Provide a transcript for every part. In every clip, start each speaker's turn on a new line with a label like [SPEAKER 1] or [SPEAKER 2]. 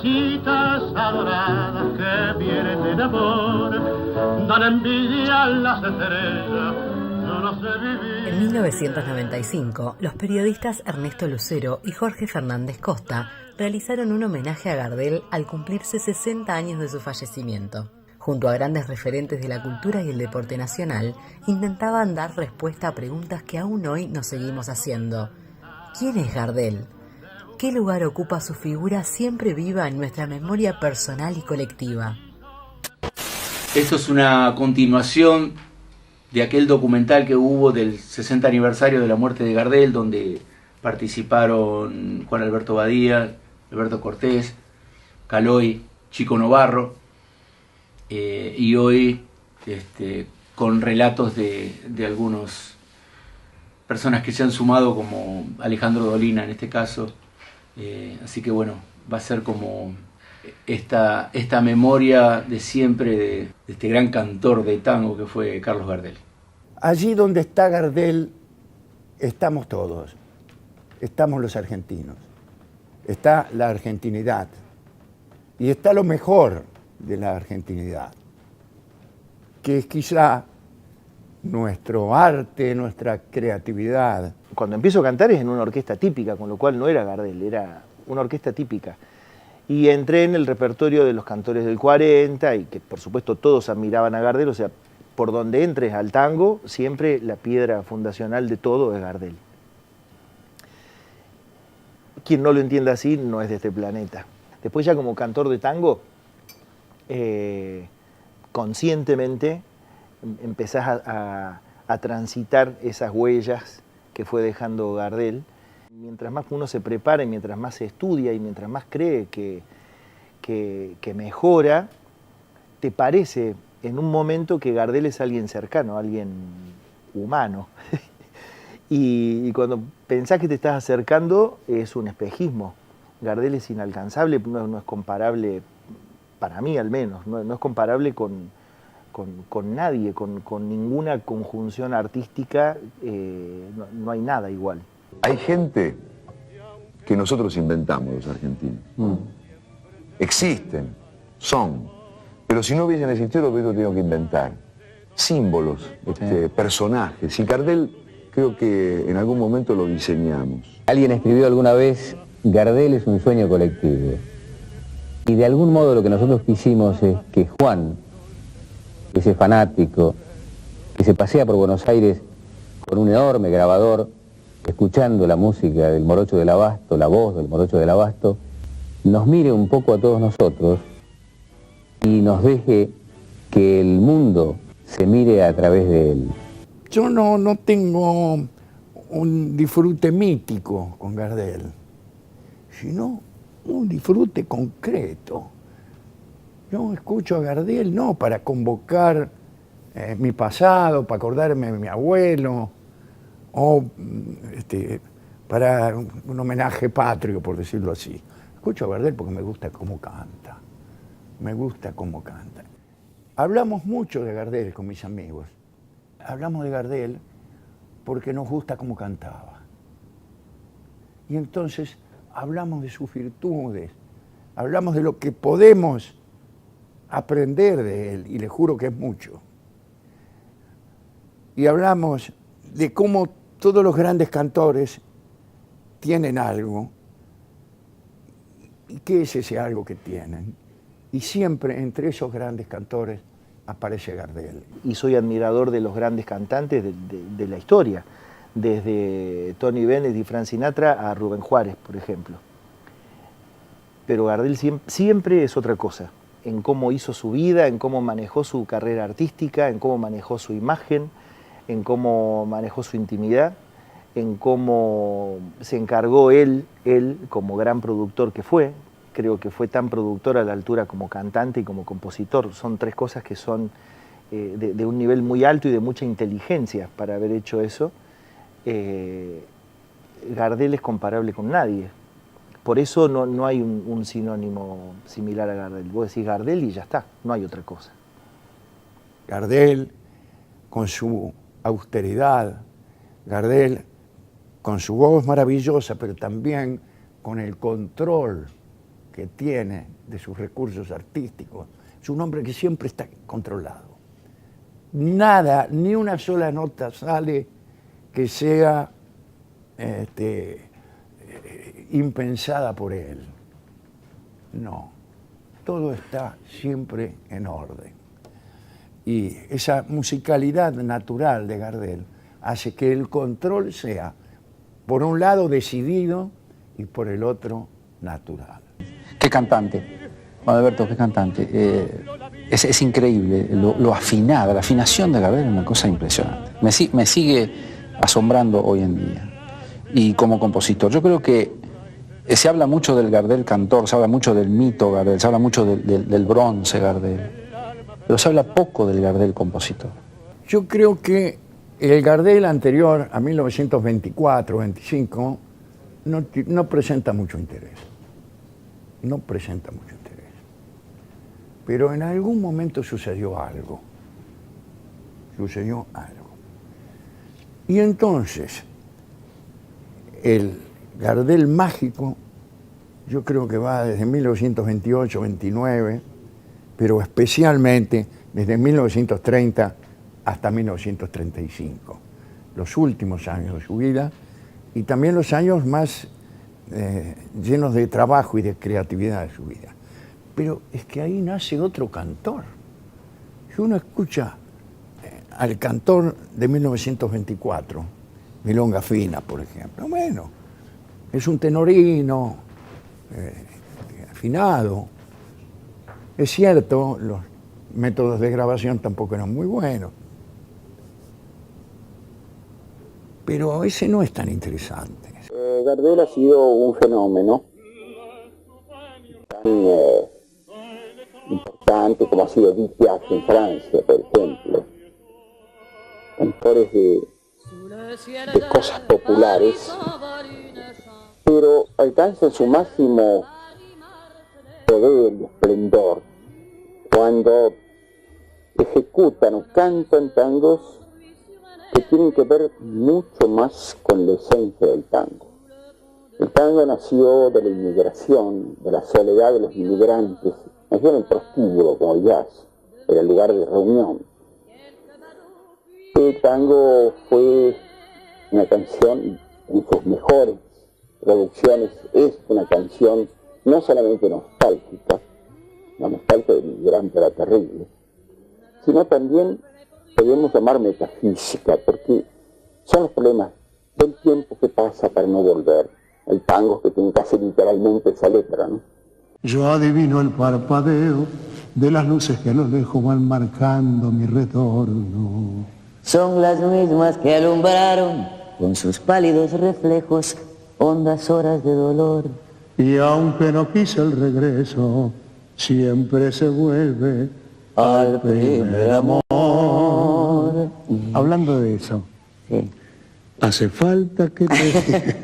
[SPEAKER 1] florecitas adoradas que vienen de amor, dan envidia a las estrellas, yo no sé vivir.
[SPEAKER 2] En 1995, los periodistas Ernesto Lucero y Jorge Fernández Costa realizaron un homenaje a Gardel al cumplirse 60 años de su fallecimiento. Junto a grandes referentes de la cultura y el deporte nacional, intentaban dar respuesta a preguntas que aún hoy nos seguimos haciendo. ¿Quién es Gardel? ¿Qué lugar ocupa su figura siempre viva en nuestra memoria personal y colectiva?
[SPEAKER 3] Esto es una continuación de aquel documental que hubo del 60 aniversario de la muerte de Gardel, donde participaron Juan Alberto Badía, Alberto Cortés, Caloi, Chico Novarro, y hoy con relatos de algunas personas que se han sumado, como Alejandro Dolina en este caso. Así que bueno, va a ser como esta memoria de siempre de este gran cantor de tango que fue Carlos Gardel.
[SPEAKER 4] Allí donde está Gardel estamos todos, estamos los argentinos, está la argentinidad y está lo mejor de la argentinidad, que es quizá nuestro arte, nuestra creatividad.
[SPEAKER 5] Cuando empiezo a cantar es en una orquesta típica, con lo cual no era Gardel, era una orquesta típica. Y entré en el repertorio de los cantores del 40, y que por supuesto todos admiraban a Gardel, o sea, por donde entres al tango, siempre la piedra fundacional de todo es Gardel. Quien no lo entienda así no es de este planeta. Después ya como cantor de tango, conscientemente empezás a transitar esas huellas que fue dejando Gardel. Mientras más uno se prepara, y mientras más se estudia, y mientras más cree que mejora, te parece en un momento que Gardel es alguien cercano, alguien humano. y cuando pensás que te estás acercando, es un espejismo. Gardel es inalcanzable, no es comparable, para mí al menos, no es comparable con nadie, con ninguna conjunción artística, no hay nada igual.
[SPEAKER 6] Hay gente que nosotros inventamos, los argentinos. Existen, son, pero si no hubiesen existido, lo tengo que inventar. Símbolos, personajes. Y Gardel creo que en algún momento lo diseñamos.
[SPEAKER 7] Alguien escribió alguna vez, Gardel es un sueño colectivo. Y de algún modo lo que nosotros quisimos es que Juan, ese fanático que se pasea por Buenos Aires con un enorme grabador, escuchando la música del Morocho del Abasto, la voz del Morocho del Abasto, nos mire un poco a todos nosotros y nos deje que el mundo se mire a través de él.
[SPEAKER 4] Yo no tengo un disfrute mítico con Gardel, sino un disfrute concreto. Yo escucho a Gardel no para convocar mi pasado, para acordarme de mi abuelo, o para un homenaje patrio, por decirlo así. Escucho a Gardel porque me gusta cómo canta. Me gusta cómo canta. Hablamos mucho de Gardel con mis amigos. Hablamos de Gardel porque nos gusta cómo cantaba. Y entonces hablamos de sus virtudes, hablamos de lo que podemos aprender de él, y le juro que es mucho. Y hablamos de cómo todos los grandes cantores tienen algo, y qué es ese algo que tienen. Y siempre entre esos grandes cantores aparece Gardel.
[SPEAKER 5] Y soy admirador de los grandes cantantes de la historia, desde Tony Bennett y Frank Sinatra a Rubén Juárez, por ejemplo. Pero Gardel siempre es otra cosa, en cómo hizo su vida, en cómo manejó su carrera artística, en cómo manejó su imagen, en cómo manejó su intimidad, en cómo se encargó él como gran productor que fue. Creo que fue tan productor a la altura como cantante y como compositor. Son tres cosas que son de un nivel muy alto y de mucha inteligencia para haber hecho eso. Gardel es comparable con nadie. Por eso no hay un sinónimo similar a Gardel. Vos decís Gardel y ya está, no hay otra cosa.
[SPEAKER 4] Gardel con su austeridad, Gardel con su voz maravillosa, pero también con el control que tiene, de sus recursos artísticos. Es un hombre que siempre está controlado. Nada, ni una sola nota sale que sea impensada por él. No, todo está siempre en orden. Y esa musicalidad natural de Gardel hace que el control sea, por un lado, decidido y por el otro, natural.
[SPEAKER 8] Qué cantante, Juan Alberto, qué cantante. Es increíble lo afinada, la afinación de Gardel es una cosa impresionante. Me sigue asombrando hoy en día. Y como compositor, yo creo que se habla mucho del Gardel cantor, se habla mucho del mito Gardel, se habla mucho del bronce Gardel, pero se habla poco del Gardel compositor.
[SPEAKER 4] Yo creo que el Gardel anterior a 1924-25 no presenta mucho interés. No presenta mucho interés. Pero en algún momento sucedió algo. Sucedió algo. Y entonces, el Gardel mágico, yo creo que va desde 1928-29, pero especialmente desde 1930 hasta 1935, los últimos años de su vida y también los años más llenos de trabajo y de creatividad de su vida. Pero es que ahí nace otro cantor. Si uno escucha al cantor de 1924, Milonga Fina, por ejemplo, bueno, es un tenorino afinado. Es cierto, los métodos de grabación tampoco eran muy buenos. Pero ese no es tan interesante.
[SPEAKER 9] Gardel ha sido un fenómeno tan importante como ha sido Edith Piaf en Francia, por ejemplo. Cantores de cosas populares, pero alcanzan su máximo poder y esplendor cuando ejecutan o cantan tangos que tienen que ver mucho más con la esencia del tango. El tango nació de la inmigración, de la soledad de los inmigrantes, nació en el prostíbulo como el jazz, era el lugar de reunión. El tango fue una canción en sus mejores producciones, es una canción no solamente nostálgica, la nostalgia del inmigrante era terrible, sino también podemos llamar metafísica, porque son los problemas del tiempo que pasa para no volver. El tango que tiene que hacer literalmente esa letra, ¿no?
[SPEAKER 10] Yo adivino el parpadeo de las luces que a lo lejos van marcando mi retorno.
[SPEAKER 11] Son las mismas que alumbraron con sus pálidos reflejos hondas horas de dolor.
[SPEAKER 10] Y aunque no quise el regreso, siempre se vuelve al primer amor. Hablando de eso,
[SPEAKER 11] Sí.
[SPEAKER 10] hace falta que te...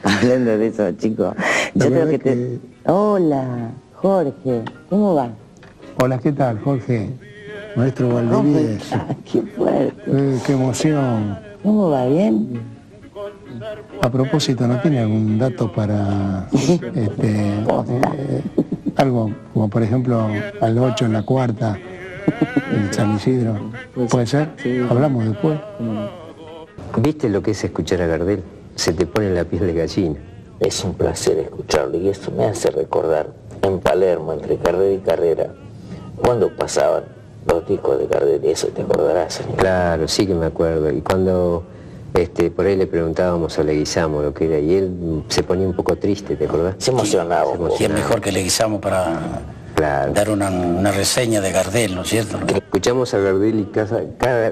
[SPEAKER 11] Hablando de eso, chicos, yo creo que te... Hola, Jorge, ¿cómo va?
[SPEAKER 10] Hola, ¿qué tal, Jorge? Maestro Valdivieso.
[SPEAKER 11] Qué fuerte.
[SPEAKER 10] Qué emoción.
[SPEAKER 11] ¿Cómo va? ¿Bien?
[SPEAKER 10] A propósito, ¿no tiene algún dato para algo como por ejemplo al 8 en la cuarta en San Isidro? ¿Puede ser?
[SPEAKER 11] Sí.
[SPEAKER 10] Hablamos después.
[SPEAKER 7] ¿Viste lo que es escuchar a Gardel? Se te pone la piel de gallina.
[SPEAKER 11] Es un placer escucharlo y esto me hace recordar en Palermo, entre Gardel y Carrera, cuando pasaban los discos de Gardel, eso te acordarás. Señor.
[SPEAKER 7] Claro, sí que me acuerdo. Y cuando por ahí le preguntábamos a Leguizamo lo que era, y él se ponía un poco triste, ¿te acordás?
[SPEAKER 11] Se emocionaba.
[SPEAKER 12] Y es mejor que Leguizamo para dar una reseña de Gardel, ¿no es cierto?
[SPEAKER 7] Escuchamos a Gardel y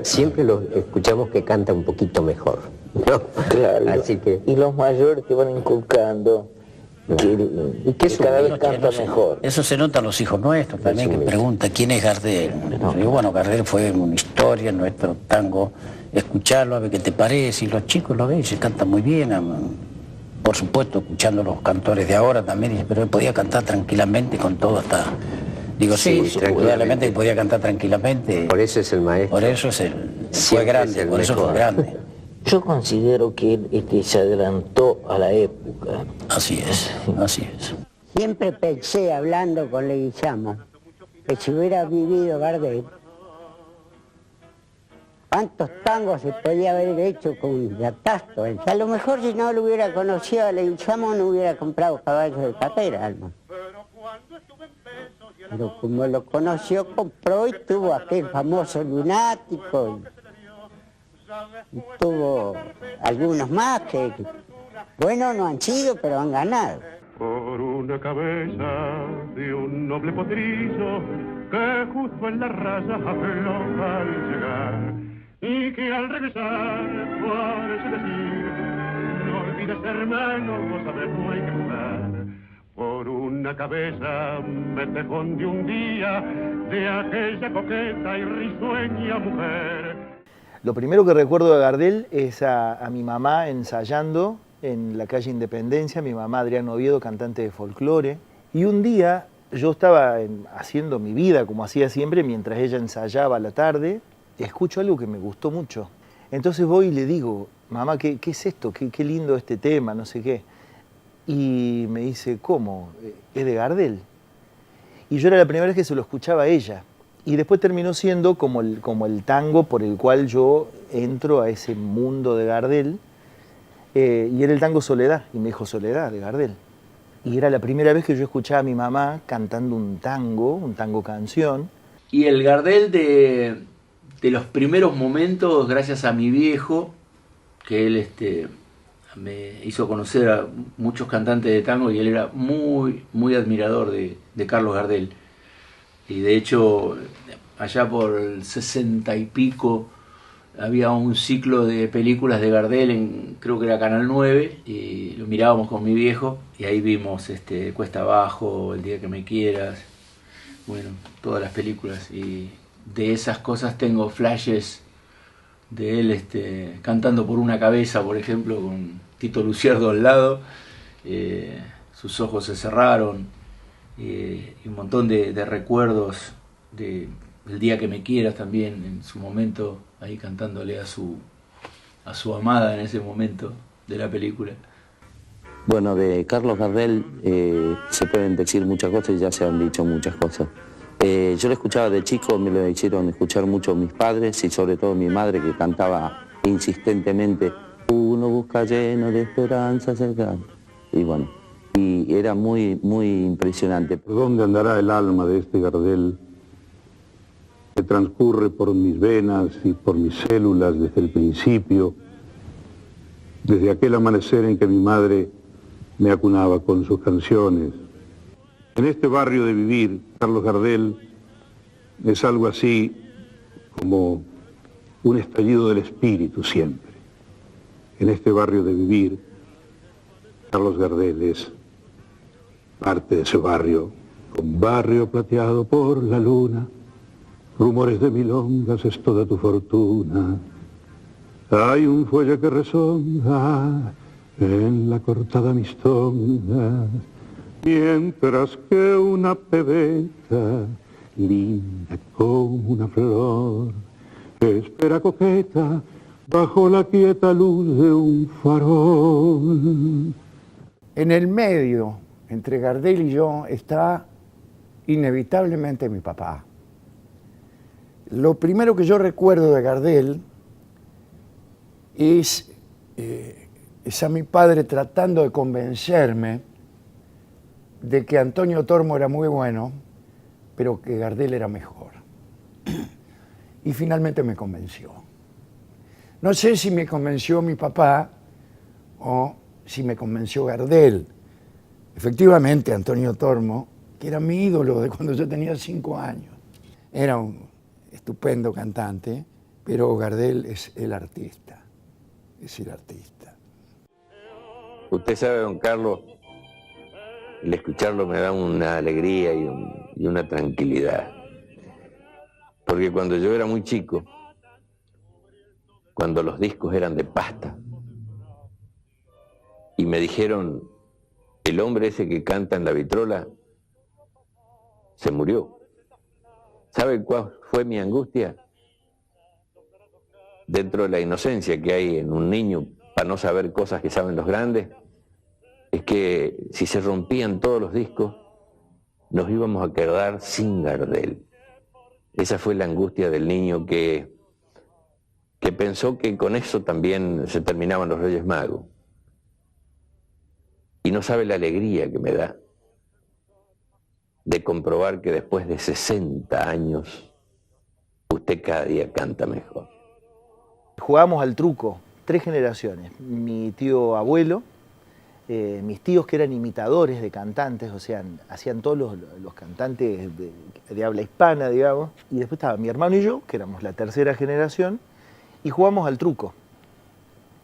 [SPEAKER 7] siempre lo escuchamos que canta un poquito mejor, ¿no?
[SPEAKER 11] Claro.
[SPEAKER 7] Así que...
[SPEAKER 11] Y los mayores te van inculcando
[SPEAKER 7] ¿Y qué
[SPEAKER 11] cada vez canta mejor.
[SPEAKER 12] Eso se nota a los hijos nuestros también, que preguntan quién es Gardel. Y bueno, Gardel fue una historia en nuestro tango, escucharlo a ver qué te parece, y los chicos lo ven y se cantan muy bien. Por supuesto, escuchando los cantores de ahora también, pero él podía cantar tranquilamente con todo hasta... Digo, sí, indudablemente que podía cantar tranquilamente.
[SPEAKER 7] Por eso es el maestro.
[SPEAKER 12] Por eso fue grande, por eso fue grande.
[SPEAKER 11] Yo considero que él se adelantó a la época.
[SPEAKER 12] Así es, así es.
[SPEAKER 13] Siempre pensé, hablando con Leguizamo, que si hubiera vivido Gardel, ¿cuántos tangos se podía haber hecho con Yatasto? A lo mejor si no lo hubiera conocido a Leguizamo no hubiera comprado Caballos de Carrera, hermano. Pero como lo conoció, compró y tuvo aquel famoso Lunático. Y tuvo algunos más que, bueno, no han sido, pero han ganado.
[SPEAKER 1] Por una cabeza de un noble potrillo que justo en la raya afloja al llegar y que al regresar parece decir no olvides hermano, cosa de buey que jugar. Por una cabeza me tejón de un día de aquella coqueta y risueña mujer.
[SPEAKER 5] Lo primero que recuerdo de Gardel es a mi mamá ensayando en la calle Independencia, mi mamá Adriana Oviedo, cantante de folclore. Y un día yo estaba haciendo mi vida como hacía siempre, mientras ella ensayaba a la tarde, escucho algo que me gustó mucho. Entonces voy y le digo, mamá, ¿qué es esto? Qué lindo este tema, no sé qué. Y me dice, ¿cómo? Es de Gardel. Y yo era la primera vez que se lo escuchaba a ella. Y después terminó siendo como el tango por el cual yo entro a ese mundo de Gardel. Y era el tango Soledad, y me dijo Soledad, de Gardel. Y era la primera vez que yo escuchaba a mi mamá cantando un tango canción.
[SPEAKER 3] Y el Gardel de los primeros momentos, gracias a mi viejo, que él me hizo conocer a muchos cantantes de tango y él era muy, muy admirador de Carlos Gardel. Y de hecho, allá por el 60 y pico, había un ciclo de películas de Gardel creo que era Canal 9, y lo mirábamos con mi viejo, y ahí vimos Cuesta Abajo, El Día que Me Quieras, bueno, todas las películas, y de esas cosas tengo flashes de él cantando Por una cabeza, por ejemplo, con Tito Lucierdo al lado, Sus ojos se cerraron, y un montón de recuerdos del Día que Me Quieras también, en su momento, ahí cantándole a su amada en ese momento de la película.
[SPEAKER 11] Bueno, de Carlos Gardel se pueden decir muchas cosas y ya se han dicho muchas cosas. Yo lo escuchaba de chico, me lo hicieron escuchar mucho mis padres y sobre todo mi madre, que cantaba insistentemente uno busca lleno de esperanza cercana. Y bueno, y era muy, muy impresionante.
[SPEAKER 14] ¿Por dónde andará el alma de este Gardel que transcurre por mis venas y por mis células desde el principio, desde aquel amanecer en que mi madre me acunaba con sus canciones? En este barrio de vivir, Carlos Gardel es algo así como un estallido del espíritu siempre. En este barrio de vivir, Carlos Gardel es parte de ese barrio, un barrio plateado por la luna, rumores de milongas es toda tu fortuna. Hay un fuelle que resonga en la cortada mistonga, mientras que una pebeta, linda como una flor, espera coqueta bajo la quieta luz de un farol.
[SPEAKER 4] En el medio, entre Gardel y yo, está inevitablemente mi papá. Lo primero que yo recuerdo de Gardel es a mi padre tratando de convencerme de que Antonio Tormo era muy bueno, pero que Gardel era mejor. Y finalmente me convenció. No sé si me convenció mi papá o si me convenció Gardel. Efectivamente, Antonio Tormo, que era mi ídolo de cuando yo tenía 5 años, era un estupendo cantante, pero Gardel es el artista, es el artista.
[SPEAKER 11] Usted sabe, don Carlos, el escucharlo me da una alegría y una tranquilidad. Porque cuando yo era muy chico, cuando los discos eran de pasta, y me dijeron, el hombre ese que canta en la vitrola se murió. ¿Sabe cuál fue mi angustia? Dentro de la inocencia que hay en un niño para no saber cosas que saben los grandes, es que si se rompían todos los discos, nos íbamos a quedar sin Gardel. Esa fue la angustia del niño que pensó que con eso también se terminaban los Reyes Magos. Y no sabe la alegría que me da de comprobar que después de 60 años, usted cada día canta mejor.
[SPEAKER 5] Jugábamos al truco, 3 generaciones. Mi tío abuelo, mis tíos que eran imitadores de cantantes, o sea, hacían todos los cantantes de habla hispana, digamos. Y después estaba mi hermano y yo, que éramos la 3ª generación, y jugamos al truco.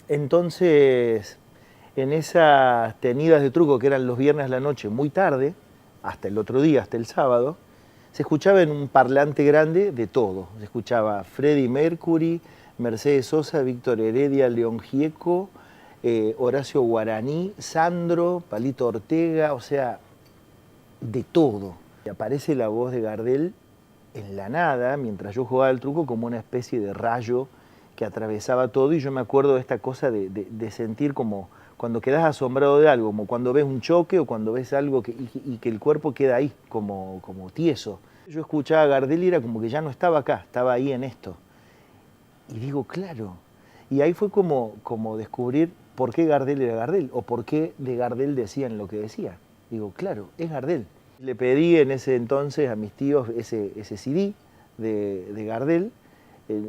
[SPEAKER 5] Entonces, en esas tenidas de truco que eran los viernes a la noche, muy tarde, hasta el otro día, hasta el sábado, se escuchaba en un parlante grande de todo. Se escuchaba Freddie Mercury, Mercedes Sosa, Víctor Heredia, León Gieco, Horacio Guaraní, Sandro, Palito Ortega, o sea, de todo. Y aparece la voz de Gardel en la nada, mientras yo jugaba al truco, como una especie de rayo que atravesaba todo, y yo me acuerdo de esta cosa de sentir como cuando quedas asombrado de algo, como cuando ves un choque o cuando ves algo y que el cuerpo queda ahí, como tieso. Yo escuchaba a Gardel y era como que ya no estaba acá, estaba ahí en esto. Y digo, claro. Y ahí fue como descubrir por qué Gardel era Gardel, o por qué de Gardel decían lo que decía. Digo, claro, es Gardel. Le pedí en ese entonces a mis tíos ese CD de Gardel.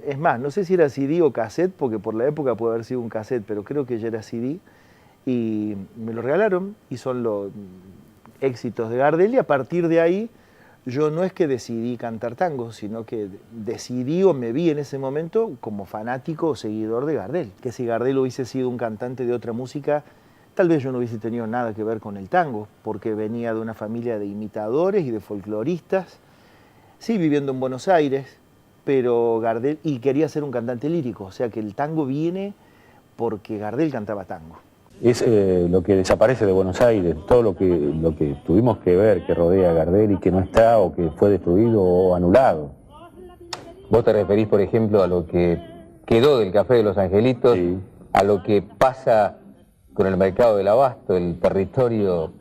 [SPEAKER 5] Es más, no sé si era CD o cassette, porque por la época puede haber sido un cassette, pero creo que ya era CD. Y me lo regalaron, y son los éxitos de Gardel, y a partir de ahí yo no es que decidí cantar tango, sino que decidí o me vi en ese momento como fanático o seguidor de Gardel. Que si Gardel hubiese sido un cantante de otra música, tal vez yo no hubiese tenido nada que ver con el tango, porque venía de una familia de imitadores y de folcloristas, sí, viviendo en Buenos Aires, pero Gardel, y quería ser un cantante lírico, o sea que el tango viene porque Gardel cantaba tango.
[SPEAKER 7] Es lo que desaparece de Buenos Aires, todo lo que tuvimos que ver, que rodea a Gardel y que no está o que fue destruido o anulado. Vos te referís, por ejemplo, a lo que quedó del Café de los Angelitos, sí, a lo que pasa con el mercado del abasto, el territorio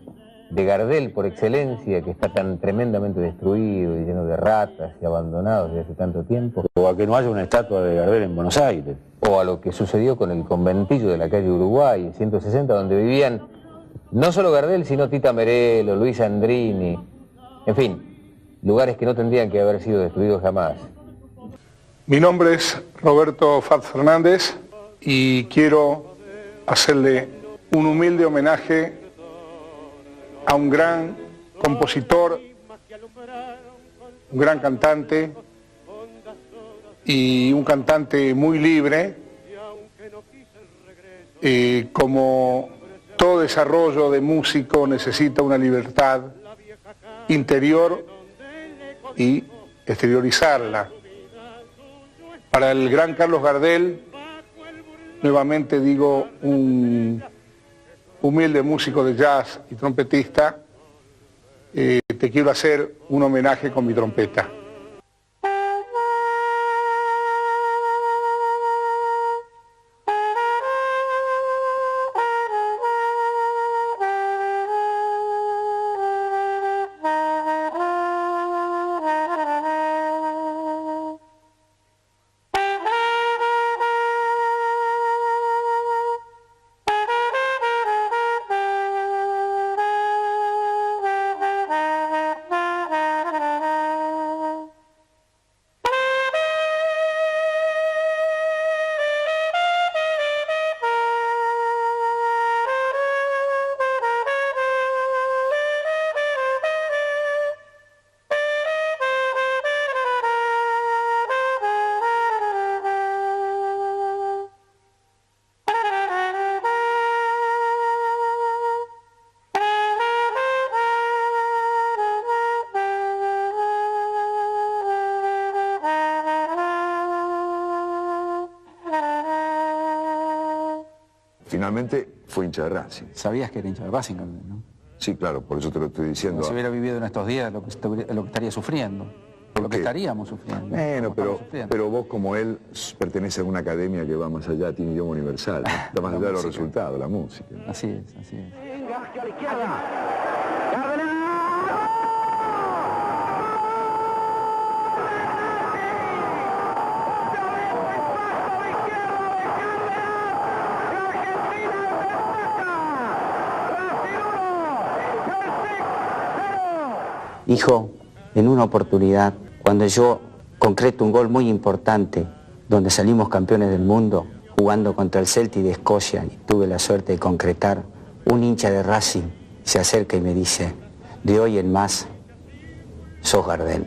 [SPEAKER 7] de Gardel por excelencia, que está tan tremendamente destruido y lleno de ratas y abandonado desde hace tanto tiempo. O a que no haya una estatua de Gardel en Buenos Aires. O a lo que sucedió con el conventillo de la calle Uruguay, 160, donde vivían no solo Gardel, sino Tita Merelo, Luis Andrini, en fin, lugares que no tendrían que haber sido destruidos jamás.
[SPEAKER 14] Mi nombre es Roberto Fat Fernández y quiero hacerle un humilde homenaje a un gran compositor, un gran cantante y un cantante muy libre. Como todo desarrollo de músico necesita una libertad interior y exteriorizarla. Para el gran Carlos Gardel, nuevamente digo, un humilde músico de jazz y trompetista, te quiero hacer un homenaje con mi trompeta.
[SPEAKER 6] Finalmente fue hincha de Racing.
[SPEAKER 8] Sabías que era hincha de Racing, ¿no?
[SPEAKER 6] Sí, claro, por eso te lo estoy diciendo.
[SPEAKER 8] Si hubiera vivido en estos días lo que estaría sufriendo, lo que estaríamos sufriendo.
[SPEAKER 6] Bueno, pero vos como él pertenece a una academia que va más allá, tiene idioma universal, ¿no? Está más allá de los resultados, la música.
[SPEAKER 8] Así es, así es.
[SPEAKER 15] hacia la izquierda. Gardel.
[SPEAKER 13] Hijo, en una oportunidad, cuando yo concreto un gol muy importante, donde salimos campeones del mundo, jugando contra el Celtic de Escocia, y tuve la suerte de concretar, un hincha de Racing se acerca y me dice, de hoy en más, sos Gardel.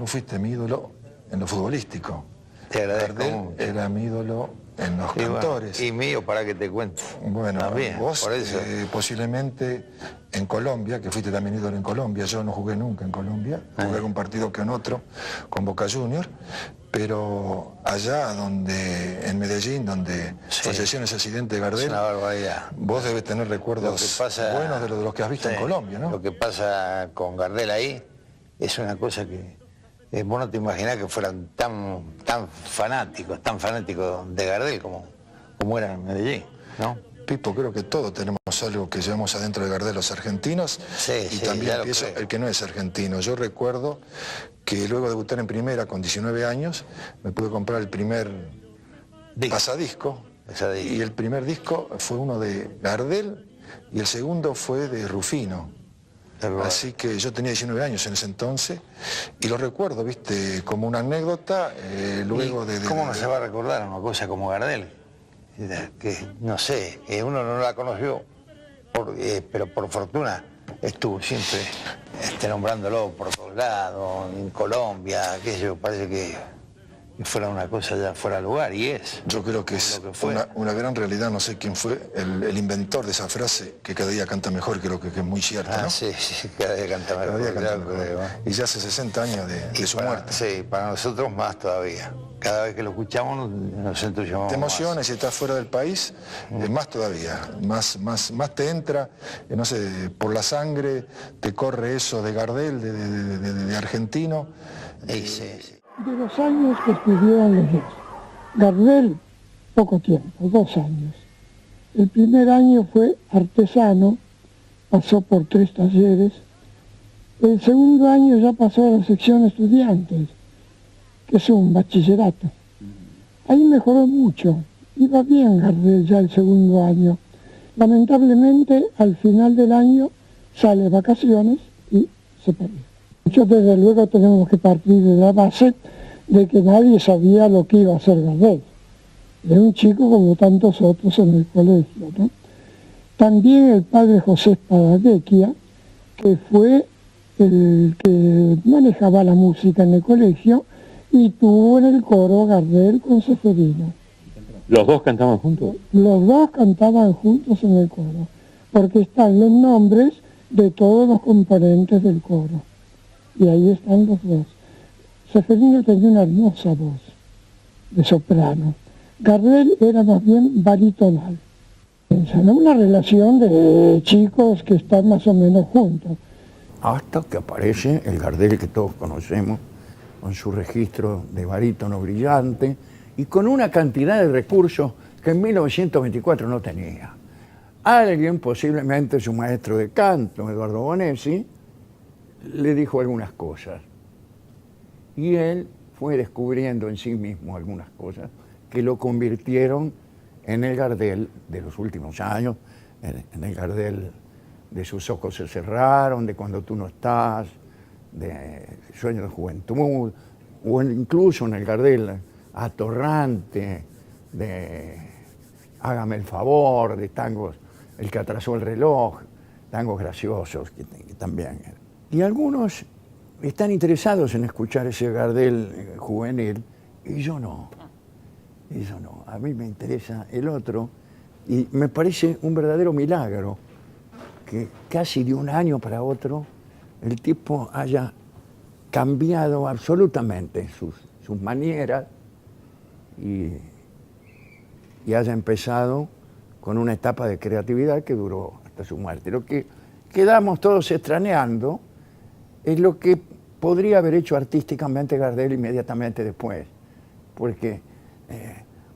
[SPEAKER 16] Fuiste mi ídolo en lo futbolístico.
[SPEAKER 17] Te agradezco.
[SPEAKER 16] Gardel era mi ídolo en los cantores.
[SPEAKER 17] Y mío, para que te cuente.
[SPEAKER 16] Bueno,
[SPEAKER 17] también,
[SPEAKER 16] vos
[SPEAKER 17] por eso.
[SPEAKER 16] Posiblemente en Colombia, que fuiste también ídolo en Colombia, yo no jugué nunca en Colombia, jugué algún partido que en otro, con Boca Juniors, pero allá donde, en Medellín, donde falleció en ese accidente de Gardel,
[SPEAKER 17] es una barbaridad.
[SPEAKER 16] Vos debes tener recuerdos buenos de los que has visto en Colombia, ¿no?
[SPEAKER 17] Lo que pasa con Gardel ahí es una cosa que vos no te imaginás que fueran tan fanáticos de Gardel como eran en Medellín, ¿no?
[SPEAKER 16] Pipo, creo que todos tenemos algo que llevamos adentro de Gardel los argentinos, y también pienso el que no es argentino. Yo recuerdo que luego de debutar en primera con 19 años, me pude comprar el primer pasadisco, y el primer disco fue uno de Gardel y el segundo fue de Rufino. Así que yo tenía 19 años en ese entonces y lo recuerdo, viste, como una anécdota luego de...
[SPEAKER 17] ¿Cómo no se va a recordar una cosa como Gardel? Que, no sé, uno no la conoció, pero por fortuna estuvo siempre nombrándolo por todos lados, en Colombia, qué sé yo, parece que fuera una cosa ya fuera de lugar, y es.
[SPEAKER 16] Yo creo que es una gran realidad, no sé quién fue el inventor de esa frase, que cada día canta mejor, creo que es muy cierta, ¿no?
[SPEAKER 17] Sí, cada día canta mejor.
[SPEAKER 16] Cada día canta mejor. Y ya hace 60 años de su muerte.
[SPEAKER 17] Sí, para nosotros más todavía. Cada vez que lo escuchamos nos entusiasmamos.
[SPEAKER 16] Te emociones, si estás fuera del país, más todavía, más te entra, no sé, por la sangre, te corre eso de Gardel, de argentino.
[SPEAKER 17] Sí.
[SPEAKER 18] De los años que estuvieron los dos. Gardel, poco tiempo, 2 años. El primer año fue artesano, pasó por 3 talleres. El segundo año ya pasó a la sección estudiantes, que es un bachillerato. Ahí mejoró mucho, iba bien Gardel ya el segundo año. Lamentablemente, al final del año, sale de vacaciones y se perdió. Muchos desde luego tenemos que partir de la base de que nadie sabía lo que iba a hacer Gardel. Era un chico como tantos otros en el colegio, ¿no? También el padre José Spadalecchia, que fue el que manejaba la música en el colegio y tuvo en el coro Gardel con Seferino.
[SPEAKER 7] ¿Los dos cantaban juntos?
[SPEAKER 18] Los dos cantaban juntos en el coro, porque están los nombres de todos los componentes del coro. Y ahí están los dos. Seferino tenía una hermosa voz de soprano. Gardel era más bien baritonal. Una relación de chicos que están más o menos juntos.
[SPEAKER 4] Hasta que aparece el Gardel que todos conocemos, con su registro de barítono brillante y con una cantidad de recursos que en 1924 no tenía. Alguien, posiblemente su maestro de canto, Eduardo Bonesi, le dijo algunas cosas. Y él fue descubriendo en sí mismo algunas cosas que lo convirtieron en el Gardel de los últimos años, en el Gardel de Sus ojos se cerraron, de Cuando tú no estás, de Sueño de juventud, o incluso en el Gardel atorrante, de Hágame el favor, de tangos, El que atrasó el reloj, tangos graciosos que también. Y algunos están interesados en escuchar ese Gardel juvenil, y yo no. A mí me interesa el otro, y me parece un verdadero milagro que casi de un año para otro el tipo haya cambiado absolutamente sus manieras y haya empezado con una etapa de creatividad que duró hasta su muerte. Lo que quedamos todos extrañando es lo que podría haber hecho artísticamente Gardel inmediatamente después, porque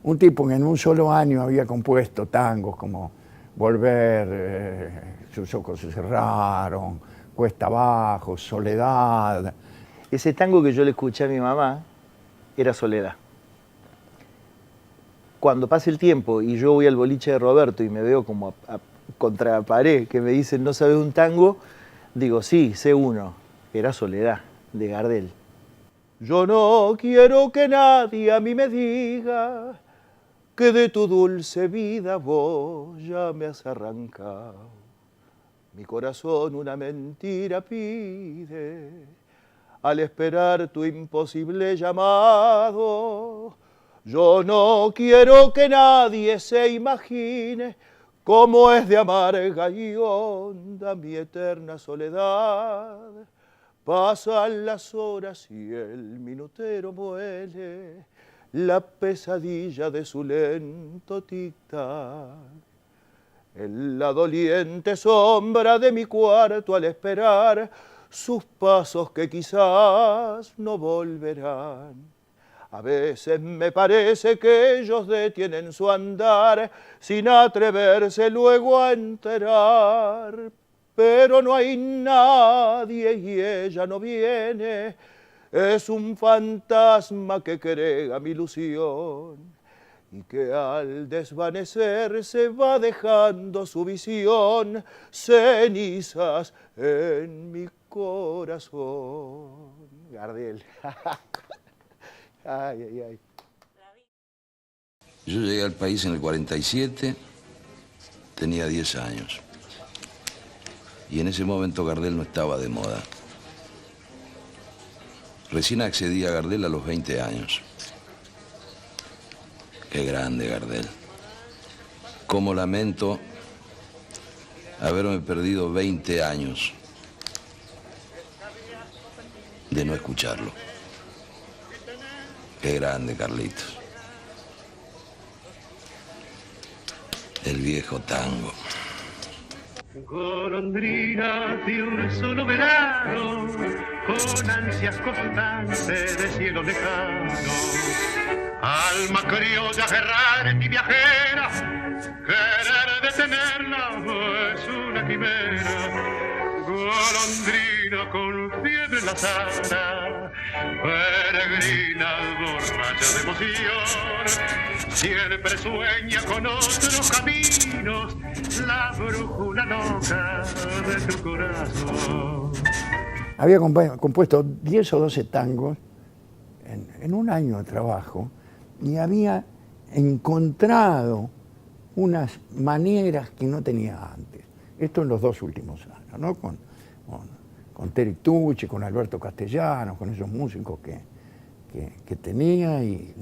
[SPEAKER 4] un tipo que en un solo año había compuesto tangos como Volver, Sus ojos se cerraron, Cuesta abajo, Soledad.
[SPEAKER 5] Ese tango que yo le escuché a mi mamá era Soledad. Cuando pasa el tiempo y yo voy al boliche de Roberto y me veo como contra la pared, que me dicen, ¿no sabes un tango? Digo, sí, sé uno. Era Soledad, de Gardel. Yo no quiero que nadie a mí me diga que de tu dulce vida vos ya me has arrancado. Mi corazón una mentira pide al esperar tu imposible llamado. Yo no quiero que nadie se imagine cómo es de amarga y honda mi eterna soledad. Pasan las horas y el minutero muele la pesadilla de su lento tic-tac. En la doliente sombra de mi cuarto al esperar sus pasos que quizás no volverán. A veces me parece que ellos detienen su andar sin atreverse luego a enterar. Pero no hay nadie y ella no viene. Es un fantasma que crea mi ilusión y que al desvanecerse va dejando su visión cenizas en mi corazón. Gardel. Ay, ay, ay.
[SPEAKER 19] Yo llegué al país en el 47, tenía 10 años. Y en ese momento Gardel no estaba de moda. Recién accedí a Gardel a los 20 años. Qué grande Gardel. Cómo lamento haberme perdido 20 años de no escucharlo. Qué grande, Carlitos. El viejo tango.
[SPEAKER 1] Golondrina de un solo verano, con ansias constantes de cielo lejano. Alma criolla, errante y viajera, querer detenerla es una quimera. Golondrina con fiebre en la sala, peregrina borracha de emoción, siempre sueña con otros caminos, la brújula loca de tu corazón.
[SPEAKER 4] Había compuesto 10 o 12 tangos en un año de trabajo y había encontrado unas maneras que no tenía antes. Esto en los 2 últimos años, ¿no? Con Terry Tucci, con Alberto Castellanos, con esos músicos que tenía y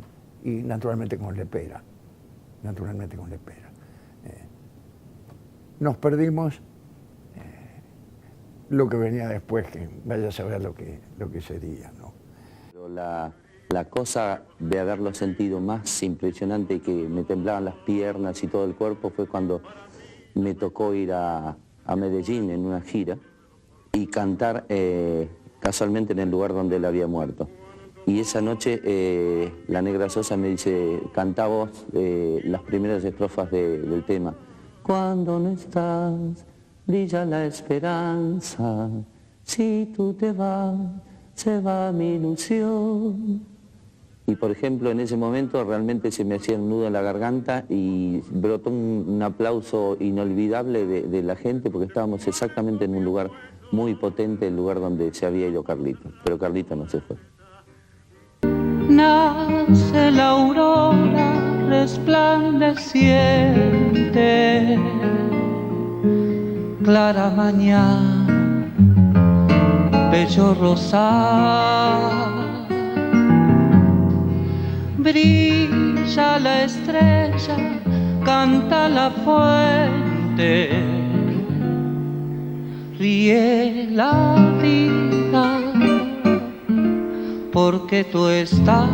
[SPEAKER 4] naturalmente con Lepera. Naturalmente con Lepera. Nos perdimos lo que venía después, que vaya a saber lo que sería, ¿no?
[SPEAKER 11] Pero la cosa de haberlo sentido más impresionante y que me temblaban las piernas y todo el cuerpo fue cuando me tocó ir a Medellín en una gira y cantar casualmente en el lugar donde él había muerto. Y esa noche la Negra Sosa me dice, cantá vos las primeras estrofas del tema. Cuando no estás, brilla la esperanza, si tú te vas, se va mi ilusión. Y por ejemplo, en ese momento realmente se me hacía un nudo en la garganta y brotó un aplauso inolvidable de la gente porque estábamos exactamente en un lugar muy potente, el lugar donde se había ido Carlito. Pero Carlito no se fue.
[SPEAKER 20] Nace la aurora resplandeciente, clara mañana, bello rosado. Brilla la estrella, canta la fuente, ríe la vida, porque tú estás.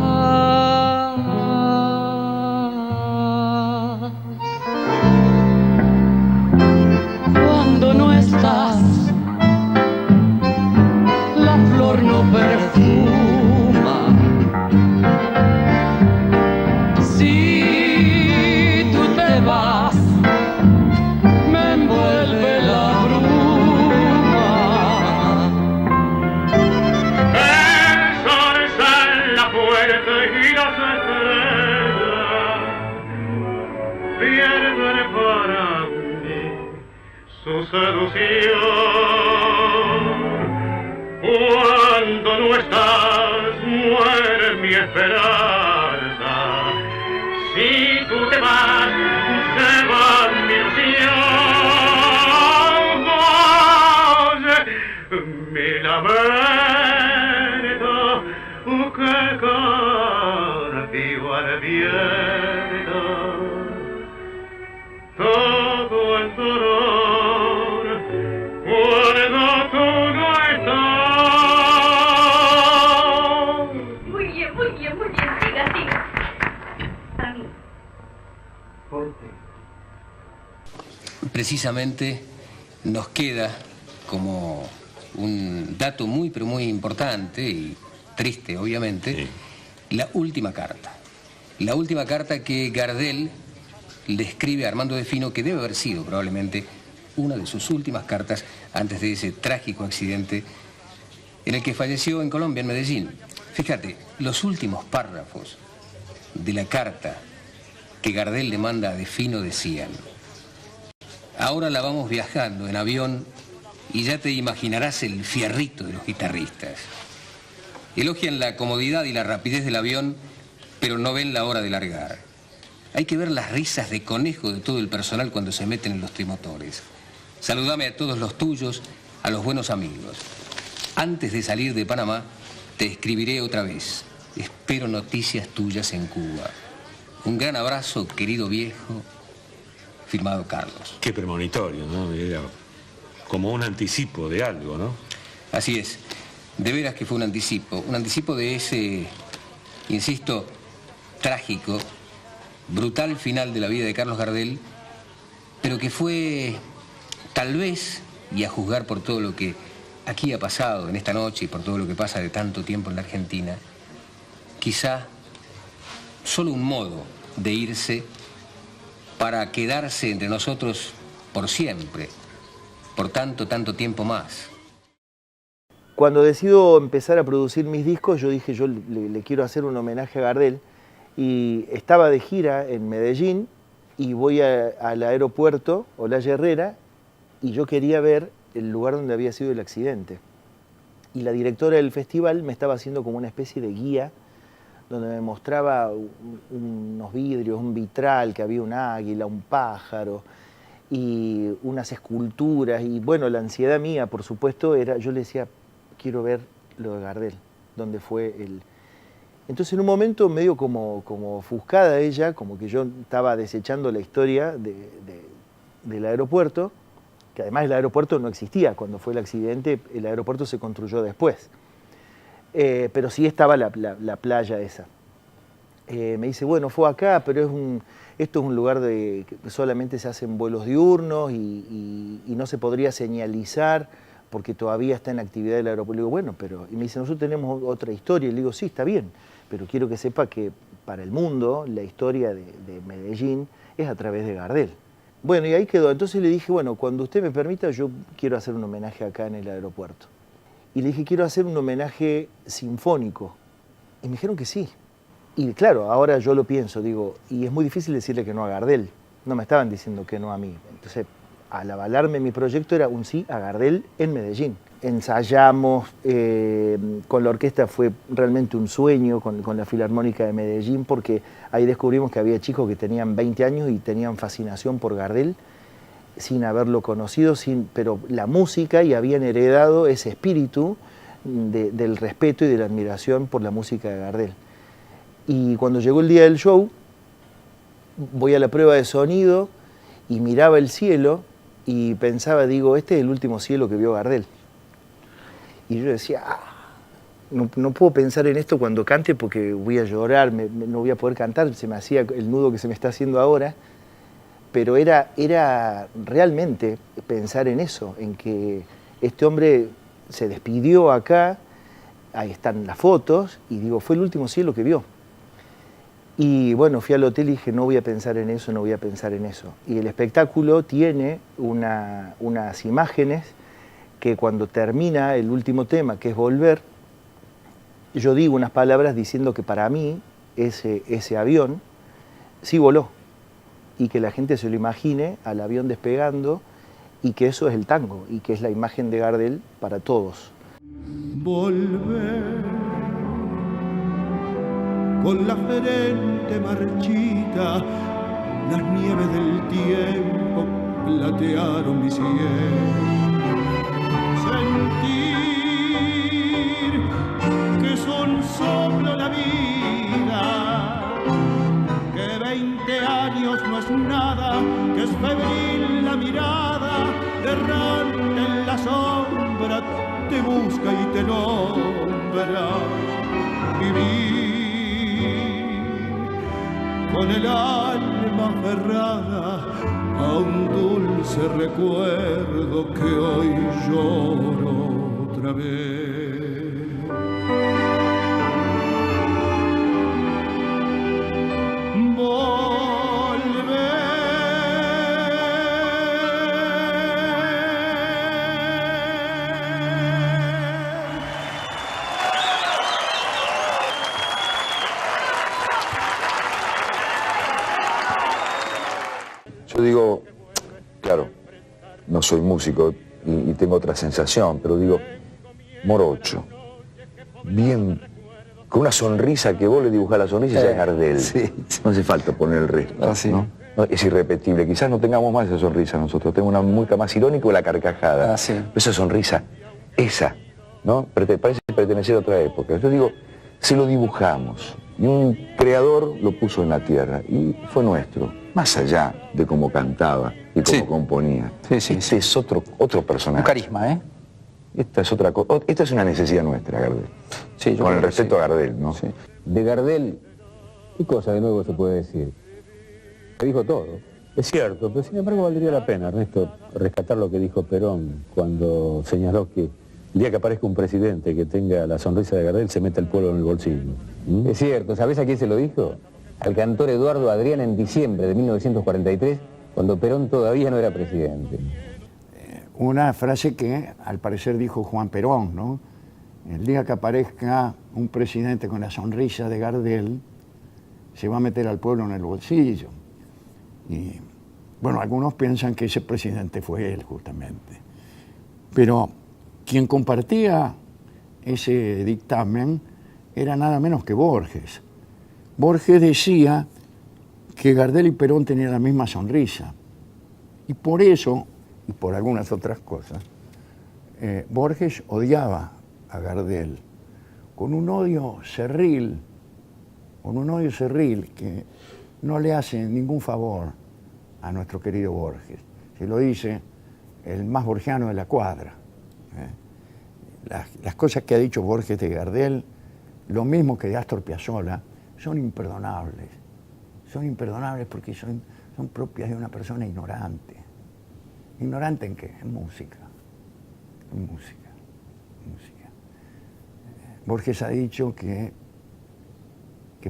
[SPEAKER 20] Cuando no estás, la flor no perfuma. Si tú te vas, me envuelve la bruma.
[SPEAKER 1] El sol sale en la puerta y las estrellas pierden para mí su seducción. Cuando no estás, muere mi esperanza. Si tú te vas, se va mi ilusión. Vos, mi lamento, que contigo advierto todo el dolor cuando tú no estás.
[SPEAKER 21] Muy bien, muy bien, muy bien. Siga, siga.
[SPEAKER 12] Precisamente nos queda como un dato muy, pero muy importante y triste, obviamente, la última carta. La última carta que Gardel le escribe a Armando de Fino, que debe haber sido probablemente una de sus últimas cartas antes de ese trágico accidente en el que falleció en Colombia, en Medellín. Fíjate, los últimos párrafos de la carta que Gardel le manda a de Fino decían: ahora la vamos viajando en avión y ya te imaginarás el fierrito de los guitarristas. Elogian la comodidad y la rapidez del avión, pero no ven la hora de largar. Hay que ver las risas de conejo de todo el personal cuando se meten en los trimotores. Saludame a todos los tuyos, a los buenos amigos. Antes de salir de Panamá, te escribiré otra vez. Espero noticias tuyas en Cuba. Un gran abrazo, querido viejo. Firmado Carlos.
[SPEAKER 22] Qué premonitorio, ¿no? Era como un anticipo de algo, ¿no?
[SPEAKER 12] Así es. De veras que fue un anticipo de ese, insisto, trágico, brutal final de la vida de Carlos Gardel, pero que fue, tal vez, y a juzgar por todo lo que aquí ha pasado en esta noche y por todo lo que pasa de tanto tiempo en la Argentina, quizá solo un modo de irse para quedarse entre nosotros por siempre, por tanto tiempo más.
[SPEAKER 5] Cuando decido empezar a producir mis discos, yo dije, yo le quiero hacer un homenaje a Gardel, y estaba de gira en Medellín y voy al aeropuerto Olaya Herrera y yo quería ver el lugar donde había sido el accidente. Y la directora del festival me estaba haciendo como una especie de guía donde me mostraba unos vidrios, un vitral, que había un águila, un pájaro y unas esculturas. Y bueno, la ansiedad mía, por supuesto, era, yo le decía, quiero ver lo de Gardel, donde fue el... Entonces en un momento medio como ofuscada ella, como que yo estaba desechando la historia del aeropuerto, que además el aeropuerto no existía cuando fue el accidente, el aeropuerto se construyó después. Pero sí estaba la playa esa. Me dice, bueno, fue acá, pero esto es un lugar que solamente se hacen vuelos diurnos y no se podría señalizar porque todavía está en actividad el aeropuerto. Le digo, bueno, pero... Y me dice, nosotros tenemos otra historia. Y le digo, sí, está bien, pero quiero que sepa que para el mundo la historia de Medellín es a través de Gardel. Bueno, y ahí quedó. Entonces le dije, bueno, cuando usted me permita, yo quiero hacer un homenaje acá en el aeropuerto. Y le dije, quiero hacer un homenaje sinfónico. Y me dijeron que sí. Y claro, ahora yo lo pienso, digo, y es muy difícil decirle que no a Gardel. No me estaban diciendo que no a mí. Entonces, al avalarme mi proyecto era un sí a Gardel en Medellín. Ensayamos, con la orquesta fue realmente un sueño, con la Filarmónica de Medellín, porque ahí descubrimos que había chicos que tenían 20 años y tenían fascinación por Gardel, sin haberlo conocido, pero la música, y habían heredado ese espíritu del respeto y de la admiración por la música de Gardel. Y cuando llegó el día del show, voy a la prueba de sonido y miraba el cielo y pensaba, digo, este es el último cielo que vio Gardel. Y yo decía, no puedo pensar en esto cuando cante porque voy a llorar, no voy a poder cantar, se me hacía el nudo que se me está haciendo ahora, pero era realmente pensar en eso, en que este hombre se despidió acá, ahí están las fotos, y digo, fue el último cielo que vio. Y bueno, fui al hotel y dije, no voy a pensar en eso, no voy a pensar en eso. Y el espectáculo tiene unas imágenes que cuando termina el último tema, que es Volver, yo digo unas palabras diciendo que para mí ese avión sí voló. Y que la gente se lo imagine al avión despegando y que eso es el tango y que es la imagen de Gardel para todos.
[SPEAKER 10] Volver con la frente marchita, las nieves del tiempo platearon mi sien. Sentir que es un soplo la vida, que 20 años no es nada, que es febril la mirada, errante en la sombra, te busca y te nombra. Vivir con el alma aferrada a un dulce recuerdo que hoy lloro otra vez.
[SPEAKER 6] Yo digo, claro, no soy músico y tengo otra sensación, pero digo, morocho, bien, con una sonrisa que vos le dibujás la sonrisa y ya es Gardel.
[SPEAKER 8] Sí.
[SPEAKER 6] No hace falta poner el resto, ¿no? Es irrepetible, quizás no tengamos más esa sonrisa nosotros, tenemos una mueca más irónica o la carcajada. Pero esa sonrisa, esa, ¿no? Parece pertenecer a otra época. Yo digo, se lo dibujamos y un creador lo puso en la tierra y fue nuestro, más allá de cómo cantaba y cómo componía. Este es otro personaje.
[SPEAKER 8] Un carisma, ¿eh?
[SPEAKER 6] Esta es otra cosa. Esta es una necesidad nuestra, Gardel.
[SPEAKER 7] Sí,
[SPEAKER 6] con el respeto a Gardel, ¿no?
[SPEAKER 7] Sí. De Gardel, ¿qué cosa de nuevo se puede decir? Se dijo todo.
[SPEAKER 14] Es cierto, pero sin embargo valdría la pena, Ernesto, rescatar lo que dijo Perón cuando señaló que el día que aparezca un presidente que tenga la sonrisa de Gardel se mete el pueblo en el bolsillo.
[SPEAKER 7] Es cierto, ¿sabés a quién se lo dijo? Al cantor Eduardo Adrián en diciembre de 1943, cuando Perón todavía no era presidente.
[SPEAKER 4] Una frase que al parecer dijo Juan Perón, ¿no? El día que aparezca un presidente con la sonrisa de Gardel, se va a meter al pueblo en el bolsillo. Y bueno, algunos piensan que ese presidente fue él, justamente. Pero quien compartía ese dictamen era nada menos que Borges. Borges decía que Gardel y Perón tenían la misma sonrisa. Y por eso, y por algunas otras cosas, Borges odiaba a Gardel con un odio cerril, que no le hace ningún favor a nuestro querido Borges. Se lo dice el más borgiano de la cuadra. Las cosas que ha dicho Borges de Gardel, lo mismo que de Astor Piazzolla, son imperdonables. Son imperdonables porque son propias de una persona ignorante. ¿Ignorante en qué? En música. En música. Borges ha dicho que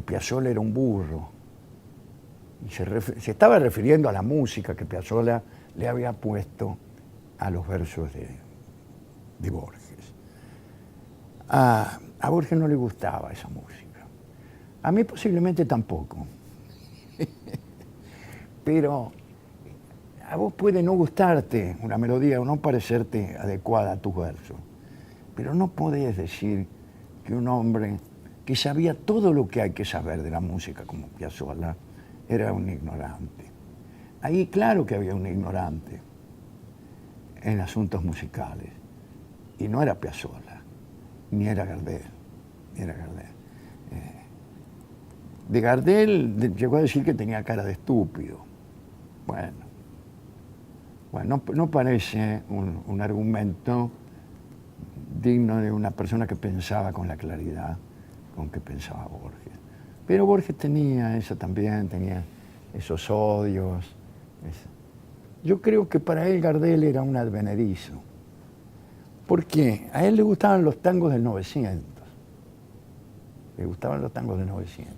[SPEAKER 4] Piazzolla era un burro. Y se estaba refiriendo a la música que Piazzolla le había puesto a los versos de Borges. A Borges no le gustaba esa música. A mí posiblemente tampoco. Pero a vos puede no gustarte una melodía o no parecerte adecuada a tus versos. Pero no podés decir que un hombre que sabía todo lo que hay que saber de la música como Piazzolla era un ignorante. Ahí claro que había un ignorante en asuntos musicales. Y no era Piazzolla, ni era Gardel. De Gardel llegó a decir que tenía cara de estúpido. Bueno, no parece un argumento digno de una persona que pensaba con la claridad con que pensaba Borges. Pero Borges tenía eso también, tenía esos odios. Yo creo que para él Gardel era un advenedizo. ¿Por qué? A él le gustaban los tangos del 900. Le gustaban los tangos del 900.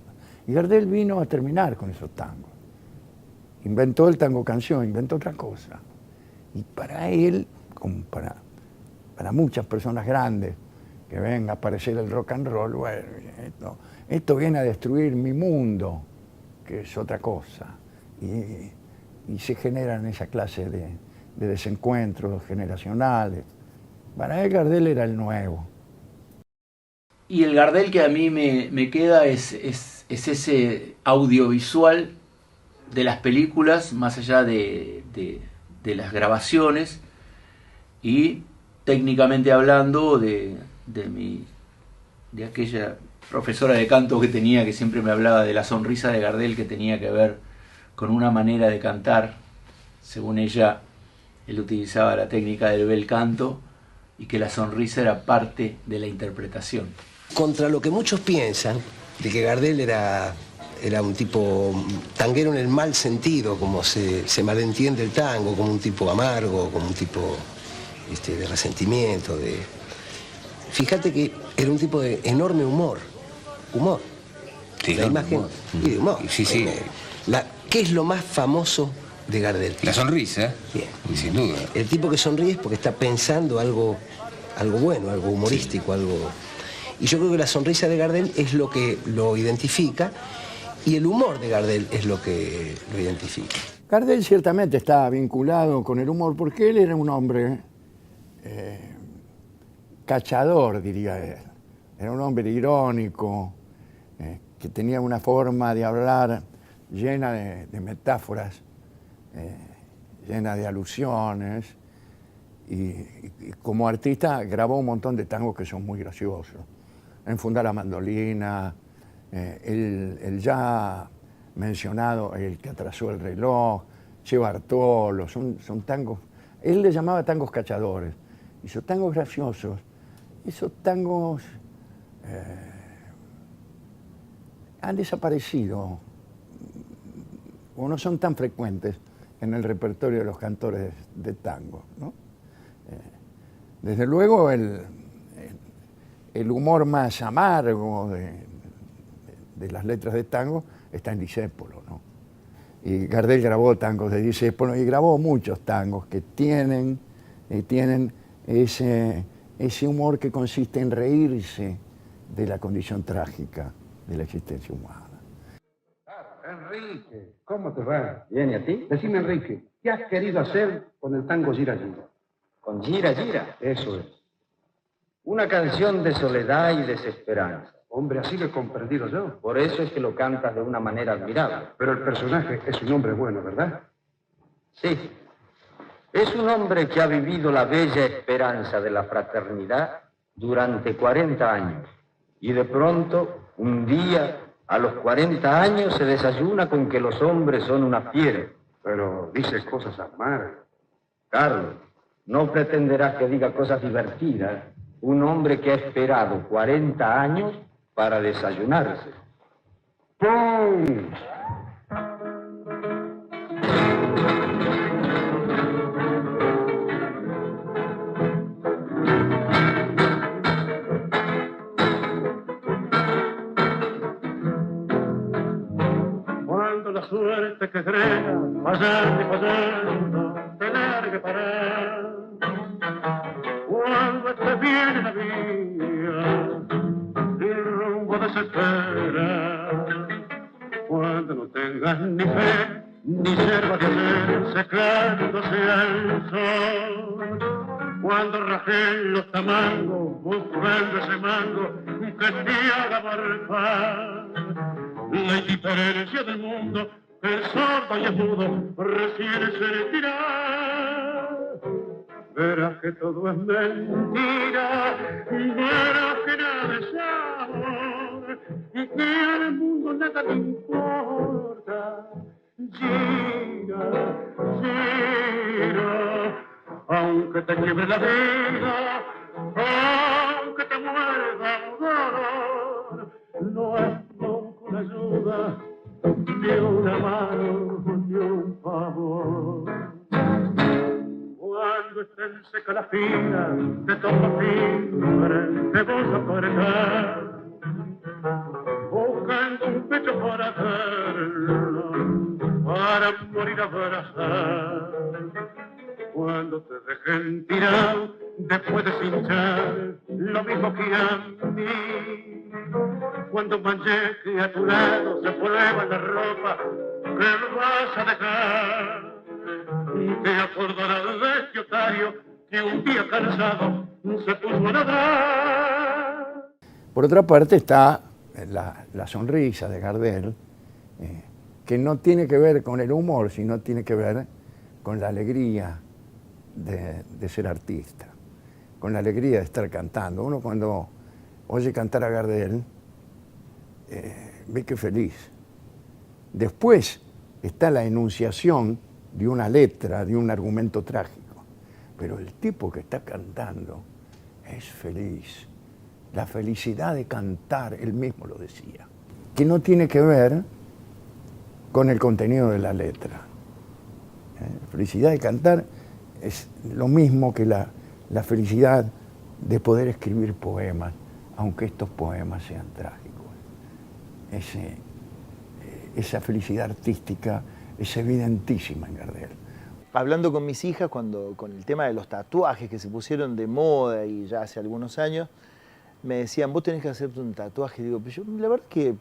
[SPEAKER 4] Y Gardel vino a terminar con esos tangos. Inventó el tango canción, inventó otra cosa. Y para él, como para muchas personas grandes que ven a aparecer el rock and roll, bueno, esto viene a destruir mi mundo, que es otra cosa. Y se generan esa clase de desencuentros generacionales. Para él Gardel era el nuevo.
[SPEAKER 3] Y el Gardel que a mí me queda es ese audiovisual de las películas, más allá de las grabaciones, y técnicamente hablando de aquella profesora de canto que tenía, que siempre me hablaba de la sonrisa de Gardel, que tenía que ver con una manera de cantar. Según ella, él utilizaba la técnica del bel canto y que la sonrisa era parte de la interpretación.
[SPEAKER 2] Contra lo que muchos piensan, de que Gardel era un tipo tanguero en el mal sentido, como se malentiende el tango, como un tipo amargo, como un tipo de resentimiento. Fíjate que era un tipo de enorme humor. Sí, la imagen humor. Y de humor.
[SPEAKER 8] Sí, sí.
[SPEAKER 2] ¿Qué es lo más famoso de Gardel?
[SPEAKER 8] La sonrisa.
[SPEAKER 2] Bien.
[SPEAKER 8] Sin duda.
[SPEAKER 2] El tipo que sonríe es porque está pensando algo bueno, algo humorístico, algo... Y yo creo que la sonrisa de Gardel es lo que lo identifica y el humor de Gardel es lo que lo identifica.
[SPEAKER 4] Gardel ciertamente está vinculado con el humor porque él era un hombre cachador, diría él. Era un hombre irónico, que tenía una forma de hablar llena de metáforas, llena de alusiones, y como artista grabó un montón de tangos que son muy graciosos. Enfundar la mandolina, el ya mencionado El que atrasó el reloj, Che Bartolo, son tangos, él le llamaba tangos cachadores, hizo tangos graciosos, esos tangos han desaparecido o no son tan frecuentes en el repertorio de los cantores de tango, ¿no? Desde luego el humor más amargo de las letras de tango está en Discépolo, ¿no? Y Gardel grabó tangos de Discépolo y grabó muchos tangos que tienen ese humor que consiste en reírse de la condición trágica de la existencia humana.
[SPEAKER 9] Enrique, ¿cómo te va? Bien, ¿y a ti? Decime, Enrique, ¿qué has querido hacer con el tango Gira Gira?
[SPEAKER 23] ¿Con Gira Gira?
[SPEAKER 9] Eso es.
[SPEAKER 23] Una canción de soledad y desesperanza.
[SPEAKER 9] Hombre, así lo he comprendido yo.
[SPEAKER 23] Por eso es que lo cantas de una manera admirable.
[SPEAKER 9] Pero el personaje es un hombre bueno, ¿verdad?
[SPEAKER 23] Sí. Es un hombre que ha vivido la bella esperanza de la fraternidad durante 40 años. Y de pronto, un día, a los 40 años, se desayuna con que los hombres son una fiera.
[SPEAKER 9] Pero dice cosas amargas.
[SPEAKER 23] Carlos, no pretenderás que diga cosas divertidas. Un hombre que ha esperado 40 años para desayunarse.
[SPEAKER 9] ¡Pum! Cuando la suerte que crea, pasando y pasando, te largue parar. Cuando te viene la vía, el rumbo desespera. Cuando no tengas ni fe, ni yerba de hacer, secándose al sol. Cuando rajen los tamangos, buscando ese mango que te haga marcar. La indiferencia del mundo, el sordo y el mudo, recién se sentirá. Verás que todo es mentira, verás que nada es amor, y que al mundo nada le importa. Gira, gira, aunque te quiebre la vida,
[SPEAKER 1] aunque te muerda dolor, no es con la ayuda de una mano, de un favor. Cuando estén seca la fila, te toca fin, te vas a apartar, buscando un pecho para hacerlo, para morir abrazar. Cuando te dejen tirado, después de hinchar, lo mismo que a mí. Cuando mancheque a tu lado, se prueba la ropa que me vas a dejar. Te acordarás de este otario que un día cansado se puso a nadar.
[SPEAKER 4] Por otra parte está la sonrisa de Gardel, que no tiene que ver con el humor, sino tiene que ver con la alegría de ser artista, con la alegría de estar cantando. Uno cuando oye cantar a Gardel, ve que feliz. Después está la enunciación de una letra, de un argumento trágico, pero el tipo que está cantando es feliz. La felicidad de cantar, él mismo lo decía, que no tiene que ver con el contenido de la letra. La felicidad de cantar es lo mismo que la felicidad de poder escribir poemas, aunque estos poemas sean trágicos. Esa felicidad artística es evidentísima en Gardel.
[SPEAKER 5] Hablando con mis hijas con el tema de los tatuajes que se pusieron de moda y ya hace algunos años, me decían, vos tenés que hacerte un tatuaje. Digo, pero yo la verdad que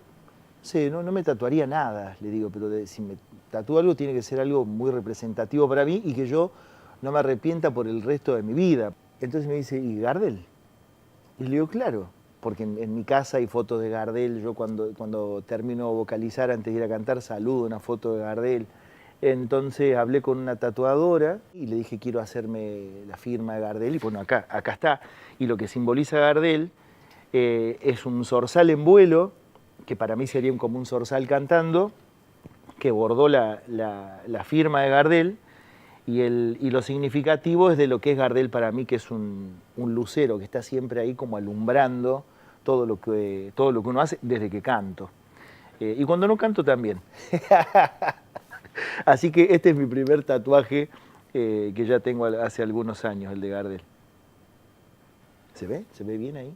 [SPEAKER 5] no me tatuaría nada, le digo, pero si me tatúo algo tiene que ser algo muy representativo para mí y que yo no me arrepienta por el resto de mi vida. Entonces me dice, ¿y Gardel? Y le digo, claro, porque en mi casa hay fotos de Gardel. Yo cuando termino de vocalizar, antes de ir a cantar, saludo una foto de Gardel. Entonces hablé con una tatuadora y le dije, quiero hacerme la firma de Gardel. Y bueno, acá está. Y lo que simboliza Gardel es un zorzal en vuelo, que para mí sería como un zorzal cantando, que bordó la firma de Gardel. Y lo significativo es de lo que es Gardel para mí, que es un lucero que está siempre ahí como alumbrando todo lo que uno hace desde que canto. Y cuando no canto también. Así que este es mi primer tatuaje que ya tengo hace algunos años, el de Gardel. ¿Se ve? ¿Se ve bien ahí?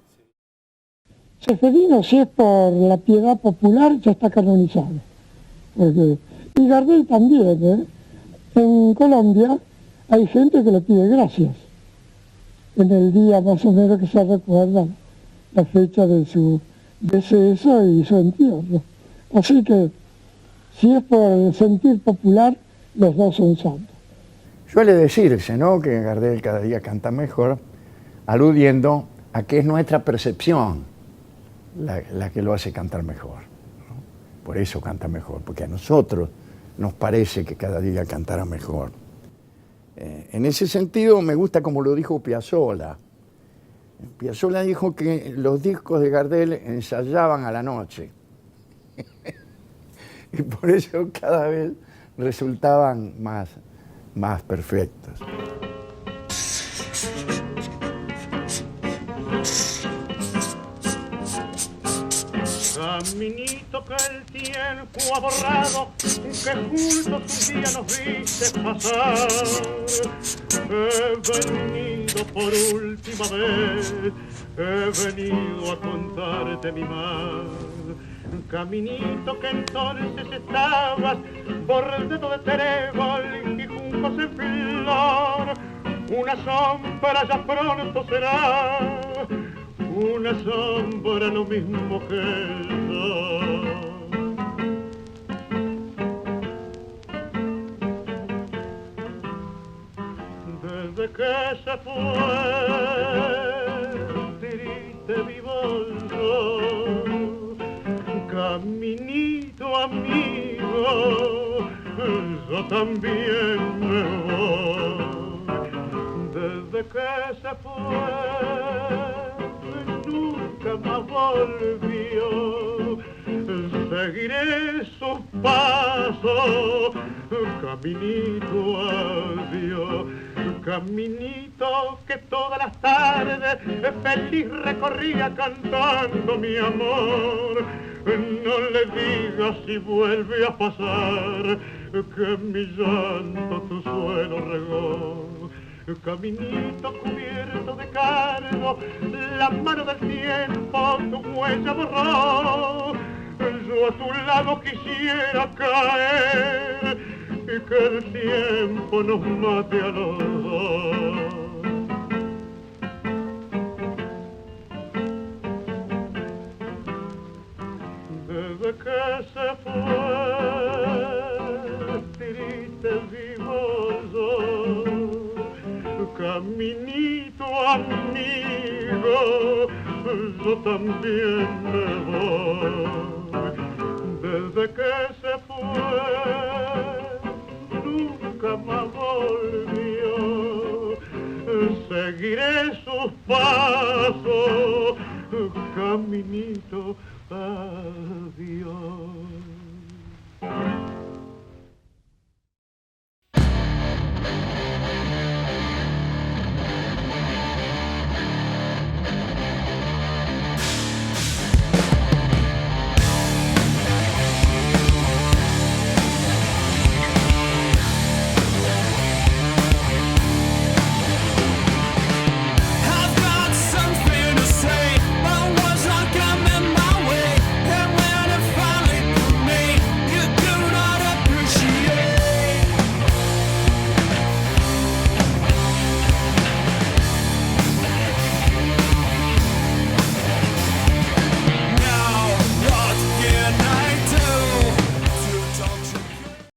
[SPEAKER 18] Seferino, si es por la piedad popular, ya está canonizado. Y Gardel también, ¿eh? En Colombia hay gente que le pide gracias en el día más o menos que se recuerda la fecha de su deceso y su entierro. Así que, si es por el sentir popular, los dos son santos.
[SPEAKER 4] Suele decirse, ¿no?, que Gardel cada día canta mejor, aludiendo a que es nuestra percepción la que lo hace cantar mejor, ¿no? Por eso canta mejor, porque a nosotros nos parece que cada día cantará mejor. En ese sentido me gusta como lo dijo Piazzolla. Piazzolla dijo que los discos de Gardel ensayaban a la noche. Y por eso cada vez resultaban más perfectos.
[SPEAKER 1] Caminito que el tiempo ha borrado, que juntos un día nos viste pasar. He venido por última vez, he venido a contarte mi mal. Caminito que entonces estabas bordeado de trébol y juncos en flor. Una sombra ya pronto será, una sombra lo mismo que el sol. Desde que se fue, triste vivo yo, caminito amigo, yo también me voy. Desde que se fue, nunca más volvió, seguiré sus pasos, caminito adiós, Caminito que todas las tardes feliz recorría cantando mi amor. No le digas si vuelve a pasar que mi llanto tu suelo regó. Caminito cubierto de cardo, la mano del tiempo tu huella borró. Yo a tu lado quisiera caer y que el tiempo nos mate a los dos. Desde que se fue, triste vivo yo, caminito amigo, yo también me voy. Desde que se fue, nunca más volvió. Seguiré sus pasos, caminito, adiós.